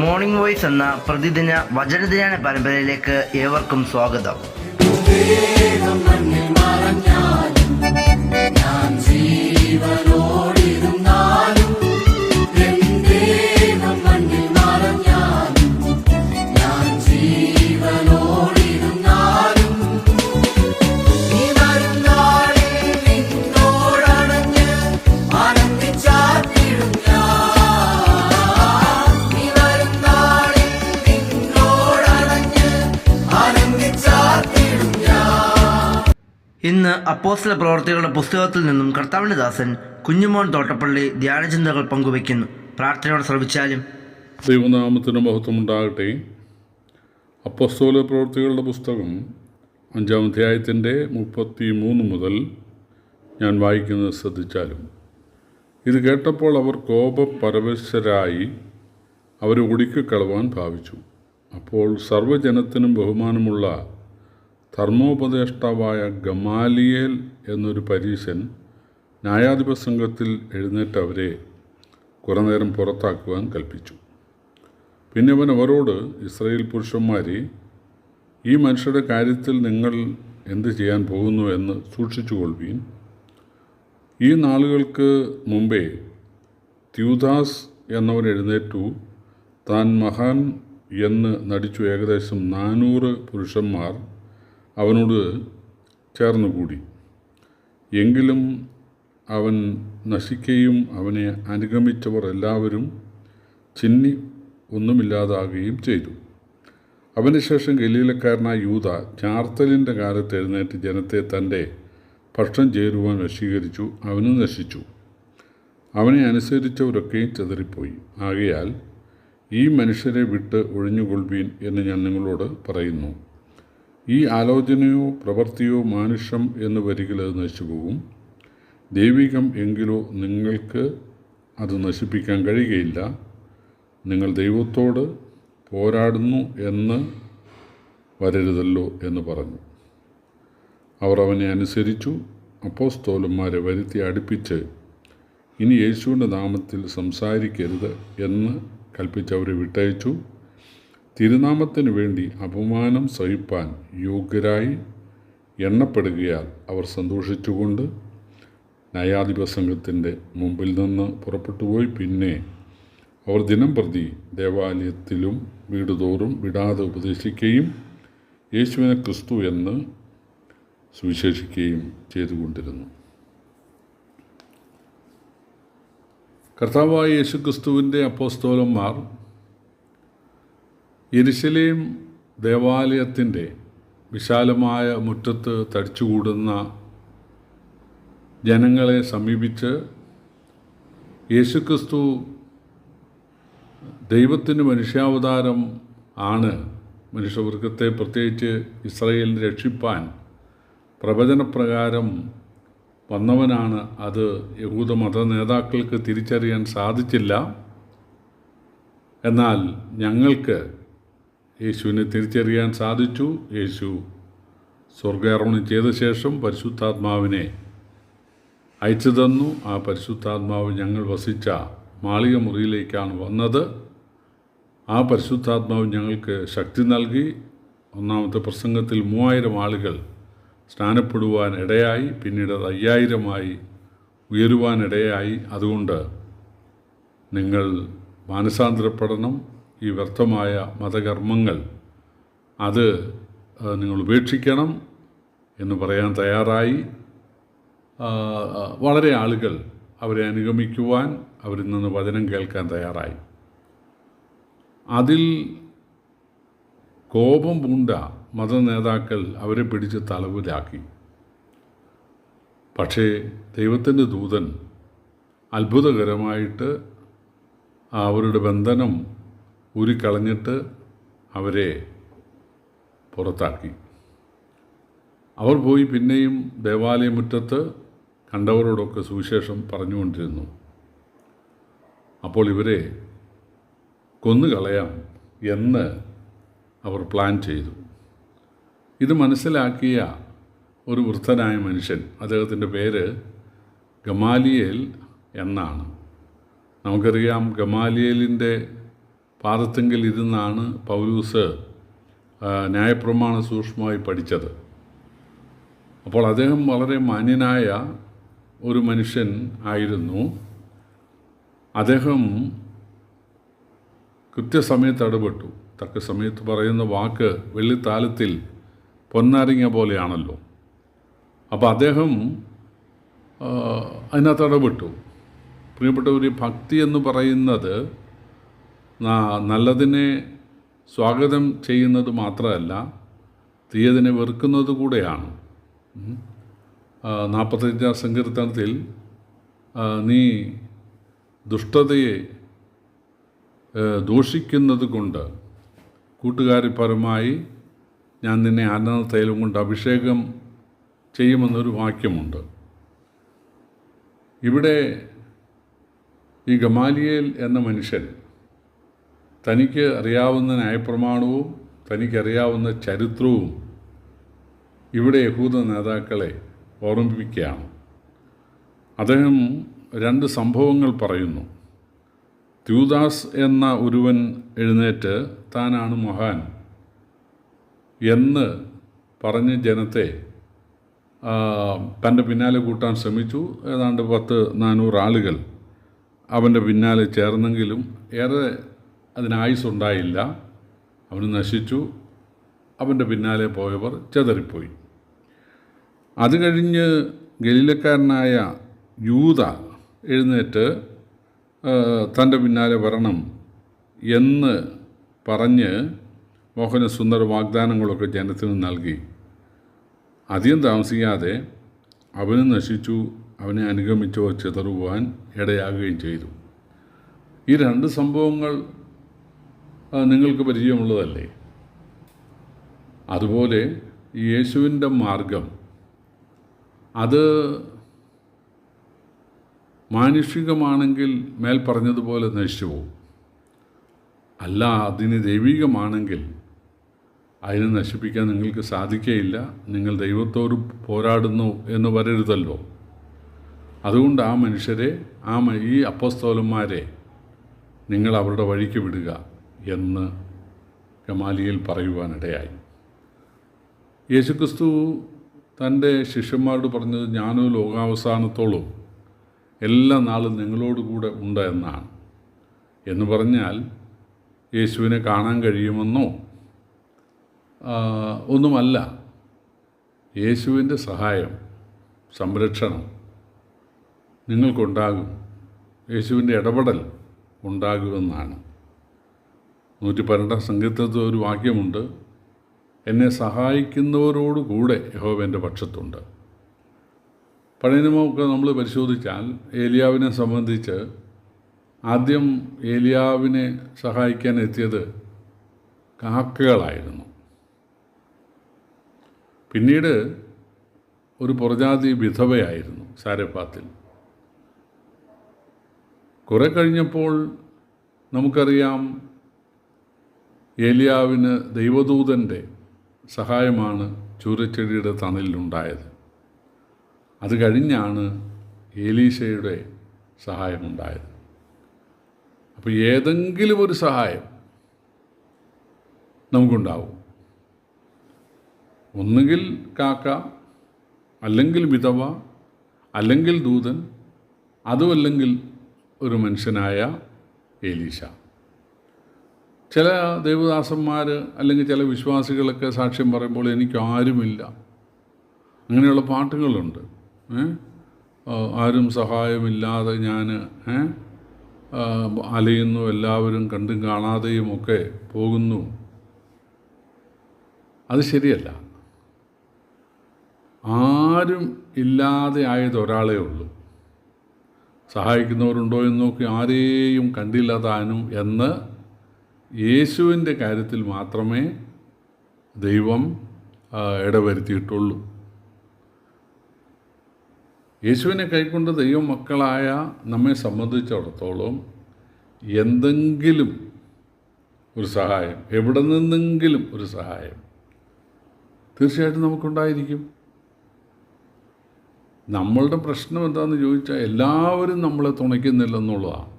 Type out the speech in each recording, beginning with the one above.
Morning voice എന്ന പ്രതിദിന വചനധ്യാന പരമ്പരയിലേക്ക് ഏവർക്കും സ്വാഗതം. ഇന്ന് അപ്പോസ്തല പ്രവർത്തികളുടെ പുസ്തകത്തിൽ നിന്നും കർത്താവിൻ്റെ ദാസൻ കുഞ്ഞുമോൻ തോട്ടപ്പള്ളി ധ്യാനചിന്തകൾ പങ്കുവയ്ക്കുന്നു. പ്രാർത്ഥനയോടെ ശ്രവിച്ചാലും. ദൈവനാമത്തിന് മഹത്വമുണ്ടാകട്ടെ. അപ്പോസ്തല പ്രവർത്തികളുടെ പുസ്തകം 5-ാം അധ്യായത്തിൻ്റെ 33 മുതൽ ഞാൻ വായിക്കുന്നത് ശ്രദ്ധിച്ചാലും. ഇത് കേട്ടപ്പോൾ അവർ കോപപരവശരായി അവരെ ഒടുക്കിക്കളവാൻ ഭാവിച്ചു. അപ്പോൾ സർവ്വജനത്തിനും ബഹുമാനമുള്ള ധർമ്മോപദേഷ്ടാവായ ഗമാലിയേൽ എന്നൊരു പരീശൻ ന്യായാധിപ സംഘത്തിൽ എഴുന്നേറ്റ് അവരെ കുറേ നേരം പുറത്താക്കുവാൻ കൽപ്പിച്ചു. പിന്നെ അവൻ അവരോട്, ഇസ്രായേൽ പുരുഷന്മാരെ, ഈ മനുഷ്യരുടെ കാര്യത്തിൽ നിങ്ങൾ എന്ത് ചെയ്യാൻ പോകുന്നു എന്ന് സൂക്ഷിച്ചുകൊള്ളുവീൻ. ഈ നാളുകൾക്ക് മുമ്പേ ത്യൂദാസ് എന്നവൻ എഴുന്നേറ്റു താൻ മഹാൻ എന്ന് നടിച്ചു. ഏകദേശം 400 പുരുഷന്മാർ അവനോട് ചേർന്നുകൂടി. എങ്കിലും അവൻ നശിക്കുകയും അവനെ അനുഗമിച്ചവർ എല്ലാവരും ചിന്നി ഒന്നുമില്ലാതാകുകയും ചെയ്തു. അവന് ശേഷം ഗലീലക്കാരനായ യൂദ ചാർത്തലിൻ്റെ കാലത്ത് എഴുന്നേറ്റ് ജനത്തെ തൻ്റെ പക്ഷം ചേരുവാൻ വശീകരിച്ചു. അവനും നശിച്ചു. അവനെ അനുസരിച്ചവരൊക്കെയും ചിതറിപ്പോയി. ആകയാൽ ഈ മനുഷ്യരെ വിട്ട് ഒഴിഞ്ഞുകൊള്ളുവീൻ എന്ന് ഞാൻ നിങ്ങളോട് പറയുന്നു. ഈ ആലോചനയോ പ്രവൃത്തിയോ മാനുഷം എന്ന് വരികിൽ അത് നശിച്ചുപോകും. ദൈവികം എങ്കിലോ നിങ്ങൾക്ക് അത് നശിപ്പിക്കാൻ കഴിയുകയില്ല. നിങ്ങൾ ദൈവത്തോട് പോരാടുന്നു എന്ന് വരരുതല്ലോ എന്ന് പറഞ്ഞു. അവർ അവനെ അനുസരിച്ചു. അപ്പോസ്തലന്മാരെ വരുത്തി അടുപ്പിച്ച് ഇനി യേശുവിൻ്റെ നാമത്തിൽ സംസാരിക്കരുത് എന്ന് കൽപ്പിച്ചവരെ വിട്ടയച്ചു. തിരുനാമത്തിന് വേണ്ടി അപമാനം സഹിപ്പാൻ യോഗ്യരായി എണ്ണപ്പെടുകയാൽ അവർ സന്തോഷിച്ചുകൊണ്ട് ന്യായാധിപ സംഘത്തിൻ്റെ മുമ്പിൽ നിന്ന് പുറപ്പെട്ടുപോയി. പിന്നെ അവർ ദിനംപ്രതി ദേവാലയത്തിലും വീടുതോറും വിടാതെ ഉപദേശിക്കുകയും യേശുവിനെ ക്രിസ്തു എന്ന് സുവിശേഷിക്കുകയും ചെയ്തുകൊണ്ടിരുന്നു. കർത്താവായ യേശു ക്രിസ്തുവിൻ്റെ അപ്പോസ്തലന്മാർ യെരുശലേം ദേവാലയത്തിൻ്റെ വിശാലമായ മുറ്റത്ത് തടിച്ചുകൂടുന്ന ജനങ്ങളെ സമീപിച്ച് യേശുക്രിസ്തു ദൈവത്തിൻ്റെ മനുഷ്യാവതാരം ആണ്, മനുഷ്യവർഗത്തെ പ്രത്യേകിച്ച് ഇസ്രായേലിനെ രക്ഷിപ്പാൻ പ്രവചനപ്രകാരം വന്നവനാണ്, അത് യഹൂദ മത നേതാക്കൾക്ക് തിരിച്ചറിയാൻ സാധിച്ചില്ല. എന്നാൽ ഞങ്ങൾക്ക് യേശുവിനെ തിരിച്ചറിയാൻ സാധിച്ചു. യേശു സ്വർഗ്ഗാരോഹണം ചെയ്ത ശേഷം പരിശുദ്ധാത്മാവിനെ അയച്ചു തന്നു. ആ പരിശുദ്ധാത്മാവ് ഞങ്ങൾ വസിച്ച മാളിക മുറിയിലേക്കാണ് വന്നത്. ആ പരിശുദ്ധാത്മാവ് ഞങ്ങൾക്ക് ശക്തി നൽകി. ഒന്നാമത്തെ പ്രസംഗത്തിൽ 3000 ആളുകൾ സ്നാനപ്പെടുവാൻ ഇടയായി. പിന്നീട് 5000 ഉയരുവാനിടയായി. അതുകൊണ്ട് നിങ്ങൾ മാനസാന്തരപ്പെടണം. ഈ വ്യർത്ഥമായ മതകർമ്മങ്ങൾ അത് നിങ്ങൾ ഉപേക്ഷിക്കണം എന്ന് പറയാൻ തയ്യാറായി. വളരെ ആളുകൾ അവരെ അനുഗമിക്കുവാൻ, അവരിൽ നിന്ന് വചനം കേൾക്കാൻ തയ്യാറായി. അതിൽ കോപം പൂണ്ട മതനേതാക്കൾ അവരെ പിടിച്ച് തടവിലാക്കി. പക്ഷേ ദൈവത്തിൻ്റെ ദൂതൻ അത്ഭുതകരമായിട്ട് അവരുടെ ബന്ധനം ഊരിക്കളഞ്ഞിട്ട് അവരെ പുറത്താക്കി. അവർ പോയി പിന്നെയും ദേവാലയമുറ്റത്ത് കണ്ടവരോടൊക്കെ സുവിശേഷം പറഞ്ഞുകൊണ്ടിരുന്നു. അപ്പോൾ ഇവരെ കൊന്നുകളയാം എന്ന് അവർ പ്ലാൻ ചെയ്തു. ഇത് മനസ്സിലാക്കിയ ഒരു വൃദ്ധനായ മനുഷ്യൻ, അദ്ദേഹത്തിൻ്റെ പേര് ഗമാലിയേൽ എന്നാണ്. നമുക്കറിയാം, ഗമാലിയേലിൻ്റെ പാദത്തെങ്കിൽ ഇരുന്നാണ് പൗലൂസ് ന്യായപ്രമാണം സൂക്ഷ്മമായി പഠിച്ചത്. അപ്പോൾ അദ്ദേഹം വളരെ മാന്യനായ ഒരു മനുഷ്യൻ ആയിരുന്നു. അദ്ദേഹം കൃത്യസമയത്ത് ഇടപെട്ടു. തക്ക സമയത്ത് പറയുന്ന വാക്ക് വെള്ളിത്താലത്തിൽ പൊന്നാരിങ്ങ പോലെയാണല്ലോ. അപ്പോൾ അദ്ദേഹം അതിനകത്ത് ഇടപെട്ടു. പ്രിയപ്പെട്ടവർ, ഭക്തി എന്ന് പറയുന്നത് നല്ലതിനെ സ്വാഗതം ചെയ്യുന്നത് മാത്രമല്ല, തീയതിനെ വെറുക്കുന്നത് കൂടെയാണ്. 45 സങ്കീർത്തനത്തിൽ നീ ദുഷ്ടതയെ ദൂഷിക്കുന്നത് കൊണ്ട് കൂട്ടുകാരിപരമായി ഞാൻ നിന്നെ ആനന്ദ തൈലം കൊണ്ട് അഭിഷേകം ചെയ്യുമെന്നൊരു വാക്യമുണ്ട്. ഇവിടെ ഈ ഗമാലിയേൽ എന്ന മനുഷ്യൻ തനിക്ക് അറിയാവുന്ന ന്യായപ്രമാണവും തനിക്കറിയാവുന്ന ചരിത്രവും ഇവിടെ യഹൂദ നേതാക്കളെ ഓർമ്മിപ്പിക്കുകയാണ്. അദ്ദേഹം 2 സംഭവങ്ങൾ പറയുന്നു. ത്യൂദാസ് എന്ന ഒരുവൻ എഴുന്നേറ്റ് താനാണ് മഹാൻ എന്ന് പറഞ്ഞ് ജനത്തെ തൻ്റെ പിന്നാലെ കൂട്ടാൻ ശ്രമിച്ചു. ഏതാണ്ട് 400 ആളുകൾ അവൻ്റെ പിന്നാലെ ചേർന്നെങ്കിലും ഏറെ അതിനായുസുണ്ടായില്ല. അവന് നശിച്ചു. അവൻ്റെ പിന്നാലെ പോയവർ ചെതറിപ്പോയി. അത് കഴിഞ്ഞ് ഗലീലക്കാരനായ യൂദ എഴുന്നേറ്റ് തൻ്റെ പിന്നാലെ വരണം എന്ന് പറഞ്ഞ് മോഹനസുന്ദര വാഗ്ദാനങ്ങളൊക്കെ ജനത്തിന് നൽകി. അധികം താമസിക്കാതെ അവന് നശിച്ചു. അവനെ അനുഗമിച്ചോ ചിതറുവാൻ ഇടയാകുകയും ചെയ്തു. ഈ 2 സംഭവങ്ങൾ നിങ്ങൾക്ക് പരിചയമുള്ളതല്ലേ? അതുപോലെ യേശുവിൻ്റെ മാർഗം അത് മാനുഷികമാണെങ്കിൽ മേൽ പറഞ്ഞതുപോലെ നശിച്ചു പോകും. അല്ല, അതിന് ദൈവികമാണെങ്കിൽ അതിനെ നശിപ്പിക്കാൻ നിങ്ങൾക്ക് സാധിക്കുകയില്ല. നിങ്ങൾ ദൈവത്തോട് പോരാടുന്നു എന്ന് വരരുതല്ലോ. അതുകൊണ്ട് ആ മനുഷ്യരെ, ഈ അപ്പോസ്തലന്മാരെ നിങ്ങൾ അവരുടെ വഴിക്ക് വിടുക എന്ന് ഗമാലിയേൽ പറയുവാനിടയായി. യേശുക്രിസ്തു തൻ്റെ ശിഷ്യന്മാരോട് പറഞ്ഞത്, ഞാനോ ലോകാവസാനത്തോളം എല്ലാ നാളും നിങ്ങളോടുകൂടെ ഉണ്ട് എന്നാണ്. എന്ന് പറഞ്ഞാൽ യേശുവിനെ കാണാൻ കഴിയുമെന്നോ ഒന്നുമല്ല. യേശുവിൻ്റെ സഹായം, സംരക്ഷണം നിങ്ങൾക്കുണ്ടാകും. യേശുവിൻ്റെ ഇടപെടൽ ഉണ്ടാകുമെന്നാണ്. 112 സങ്കീർത്തനത്തിൽ ഒരു വാക്യമുണ്ട്, എന്നെ സഹായിക്കുന്നവരോടുകൂടെ യഹോവ എൻ്റെ പക്ഷത്തുണ്ട്. പഴയ നിയമമൊക്കെ നമ്മൾ പരിശോധിച്ചാൽ ഏലിയാവിനെ സംബന്ധിച്ച് ആദ്യം ഏലിയാവിനെ സഹായിക്കാൻ എത്തിയത് കാക്കകളായിരുന്നു. പിന്നീട് ഒരു പുറജാതി വിധവയായിരുന്നു സാരെപ്പാത്തിൽ. കുറെ കഴിഞ്ഞപ്പോൾ നമുക്കറിയാം ഏലിയാവിന് ദൈവദൂതൻ്റെ സഹായമാണ് ചൂരച്ചെടിയുടെ തണലിലുണ്ടായത്. അത് കഴിഞ്ഞാണ് എലീശയുടെ സഹായമുണ്ടായത്. അപ്പോൾ ഏതെങ്കിലും ഒരു സഹായം നമുക്കുണ്ടാവും. ഒന്നുകിൽ കാക്ക, അല്ലെങ്കിൽ വിധവ, അല്ലെങ്കിൽ ദൂതൻ, അതുമല്ലെങ്കിൽ ഒരു മനുഷ്യനായ എലീശ. ചില ദേവദാസന്മാർ അല്ലെങ്കിൽ ചില വിശ്വാസികളൊക്കെ സാക്ഷ്യം പറയുമ്പോൾ എനിക്ക് ആരുമില്ല, അങ്ങനെയുള്ള പാട്ടുകളുണ്ട്. ആരും സഹായമില്ലാതെ ഞാൻ അലയുന്നു, എല്ലാവരും കണ്ടും കാണാതെയും ഒക്കെ പോകുന്നു. അത് ശരിയല്ല. ആരും ഇല്ലാതെ ആയത് ഒരാളേ ഉള്ളൂ. സഹായിക്കുന്നവരുണ്ടോ എന്ന് നോക്കി ആരെയും കണ്ടില്ല താനും എന്ന് യേശുവിൻ്റെ കാര്യത്തിൽ മാത്രമേ ദൈവം ഇടവരുത്തിയിട്ടുള്ളൂ. യേശുവിനെ കൈക്കൊണ്ട് ദൈവമക്കളായ നമ്മെ സംബന്ധിച്ചിടത്തോളം എന്തെങ്കിലും ഒരു സഹായം, എവിടെ നിന്നെങ്കിലും ഒരു സഹായം തീർച്ചയായിട്ടും നമുക്കുണ്ടായിരിക്കും. നമ്മളുടെ പ്രശ്നം എന്താണെന്ന് ചോദിച്ചാൽ എല്ലാവരും നമ്മളെ തുണയ്ക്കുന്നില്ലെന്നുള്ളതാണ്.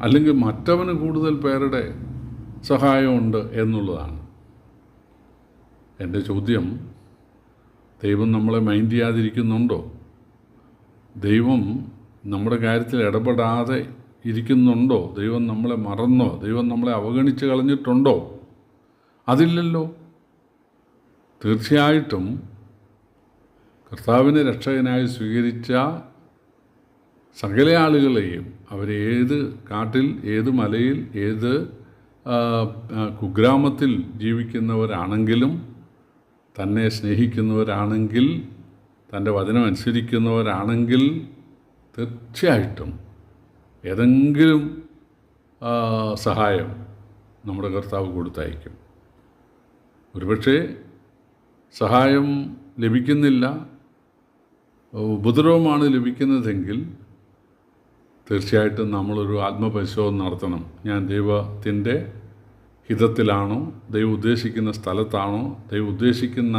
അല്ലെങ്കിൽ മറ്റവന് കൂടുതൽ പേരുടെ സഹായമുണ്ട് എന്നുള്ളതാണ്. എൻ്റെ ചോദ്യം, ദൈവം നമ്മളെ മൈൻഡ് ചെയ്യാതിരിക്കുന്നുണ്ടോ? ദൈവം നമ്മുടെ കാര്യത്തിൽ ഇടപെടാതെ ഇരിക്കുന്നുണ്ടോ? ദൈവം നമ്മളെ മറന്നോ? ദൈവം നമ്മളെ അവഗണിച്ച് കളഞ്ഞിട്ടുണ്ടോ? അതില്ലല്ലോ. തീർച്ചയായിട്ടും കർത്താവിനെ രക്ഷകനായി സ്വീകരിച്ച സകല ആളുകളെയും അവരേത് കാട്ടിൽ, ഏത് മലയിൽ, ഏത് കുഗ്രാമത്തിൽ ജീവിക്കുന്നവരാണെങ്കിലും, തന്നെ സ്നേഹിക്കുന്നവരാണെങ്കിൽ, തൻ്റെ വചനം അനുസരിക്കുന്നവരാണെങ്കിൽ തീർച്ചയായിട്ടും ഏതെങ്കിലും സഹായം നമ്മുടെ കർത്താവ് കൊടുത്തയക്കും. ഒരുപക്ഷെ സഹായം ലഭിക്കുന്നില്ല, ഉപദ്രവമാണ് ലഭിക്കുന്നതെങ്കിൽ തീർച്ചയായിട്ടും നമ്മളൊരു ആത്മപരിശോധന നടത്തണം. ഞാൻ ദൈവത്തിൻ്റെ ഹിതത്തിലാണോ, ദൈവം ഉദ്ദേശിക്കുന്ന സ്ഥലത്താണോ, ദൈവം ഉദ്ദേശിക്കുന്ന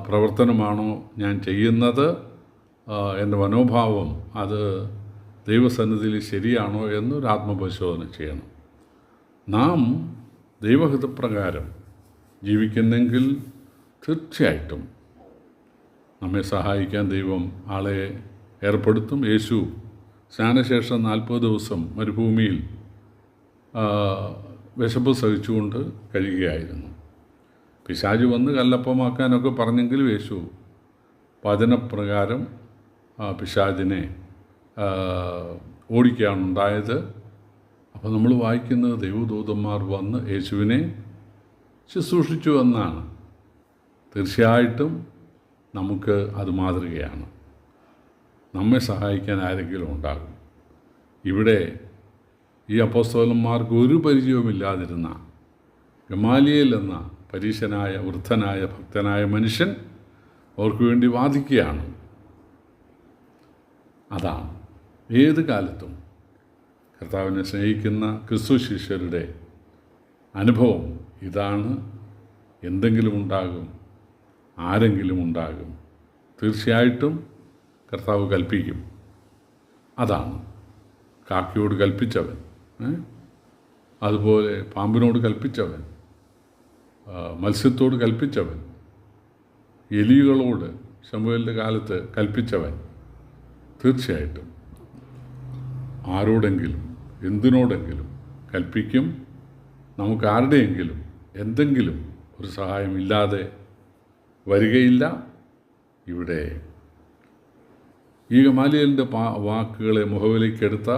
പ്രവർത്തനമാണോ ഞാൻ ചെയ്യുന്നത്? എൻ്റെ മനോഭാവം അത് ദൈവസന്നിധിയിൽ ശരിയാണോ എന്നൊരു ആത്മപരിശോധന ചെയ്യണം. നാം ദൈവഹിതപ്രകാരം ജീവിക്കുന്നെങ്കിൽ തീർച്ചയായിട്ടും നമ്മെ സഹായിക്കാൻ ദൈവം ആളെ ഏർപ്പെടുത്തും. യേശു സ്നാനശേഷം 40 ദിവസം മരുഭൂമിയിൽ വിശപ്പ് സഹിച്ചുകൊണ്ട് കഴിയുകയായിരുന്നു. പിശാച് വന്ന് കല്ലപ്പമാക്കാനൊക്കെ പറഞ്ഞെങ്കിലും യേശു വചനപ്രകാരം പിശാചിനെ ഓടിക്കുകയാണ് ഉണ്ടായത്. അപ്പോൾ നമ്മൾ വായിക്കുന്നത് ദൈവദൂതന്മാർ വന്ന് യേശുവിനെ ശുശ്രൂഷിച്ചു എന്നാണ്. തീർച്ചയായിട്ടും നമുക്ക് അത് മാതൃകയാണ്. നമ്മെ സഹായിക്കാൻ ആരെങ്കിലും ഉണ്ടാകും. ഇവിടെ ഈ അപ്പോസ്തലന്മാർക്ക് ഒരു പരിചയവുമില്ലാതിരുന്ന ഗമാലിയേൽ എന്ന പരീശനായ വൃദ്ധനായ ഭക്തനായ മനുഷ്യൻ അവർക്ക് വേണ്ടി വാദിക്കുകയാണ്. അതാണ് ഏത് കാലത്തും കർത്താവിനെ സ്നേഹിക്കുന്ന ക്രിസ്തു ശിഷ്യരുടെ അനുഭവം ഇതാണ്. എന്തെങ്കിലും ഉണ്ടാകും, ആരെങ്കിലും ഉണ്ടാകും, തീർച്ചയായിട്ടും കർത്താവ് കൽപ്പിക്കും. അതാണ് കാക്കയോട് കൽപ്പിച്ചവൻ, അതുപോലെ പാമ്പിനോട് കൽപ്പിച്ചവൻ, മത്സ്യത്തോട് കൽപ്പിച്ചവൻ, എലികളോട് ശമൂവേലിൻ്റെ കാലത്ത് കൽപ്പിച്ചവൻ തീർച്ചയായിട്ടും ആരോടെങ്കിലും എന്തിനോടെങ്കിലും കൽപ്പിക്കും. നമുക്ക് ആരുടെയെങ്കിലും എന്തെങ്കിലും ഒരു സഹായമില്ലാതെ വരികയില്ല. ഇവിടെ ഈ ഗമാലിയേലിൻ്റെ വാക്കുകളെ മുഖവിലേക്കെടുത്ത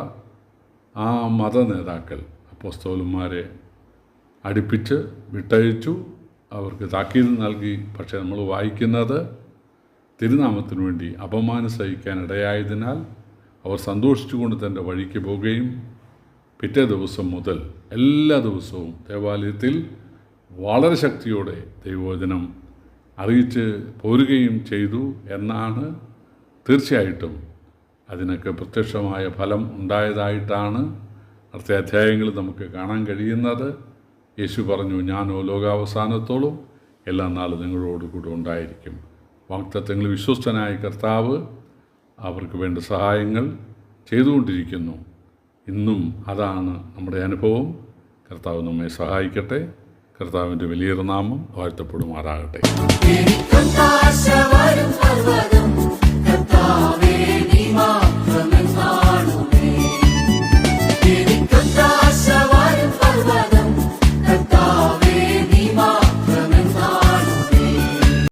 ആ മത നേതാക്കൾ അപ്പോസ്തലന്മാരെ അടുപ്പിച്ച് വിട്ടയച്ചു, അവർക്ക് താക്കീത് നൽകി. പക്ഷേ നമ്മൾ വായിക്കുന്നത് തിരുനാമത്തിനു വേണ്ടി അപമാനം സഹിക്കാൻ ഇടയായതിനാൽ അവർ സന്തോഷിച്ചുകൊണ്ട് തൻ്റെ വഴിക്ക് പോവുകയും പിറ്റേ ദിവസം മുതൽ എല്ലാ ദിവസവും ദേവാലയത്തിൽ വളരെ ശക്തിയോടെ ദൈവവചനം അറിയിച്ച് പോരുകയും ചെയ്തു എന്നാണ്. തീർച്ചയായിട്ടും അതിനൊക്കെ പ്രത്യക്ഷമായ ഫലം ഉണ്ടായതായിട്ടാണ് അടുത്ത അധ്യായങ്ങളിൽ നമുക്ക് കാണാൻ കഴിയുന്നത്. യേശു പറഞ്ഞു, ഞാനോ ലോകാവസാനത്തോളം എല്ലാ നാളും നിങ്ങളോടുകൂടെ ഉണ്ടായിരിക്കും. വാഗ്ദത്തങ്ങളിൽ വിശ്വസ്തനായ കർത്താവ് അവർക്ക് വേണ്ട സഹായങ്ങൾ ചെയ്തുകൊണ്ടിരിക്കുന്നു. ഇന്നും അതാണ് നമ്മുടെ അനുഭവം. കർത്താവ് നമ്മെ സഹായിക്കട്ടെ. കർത്താവിൻ്റെ വലിയൊരു നാമം വാഴ്ത്തപ്പെടുമാറാകട്ടെ. കർത്താവേ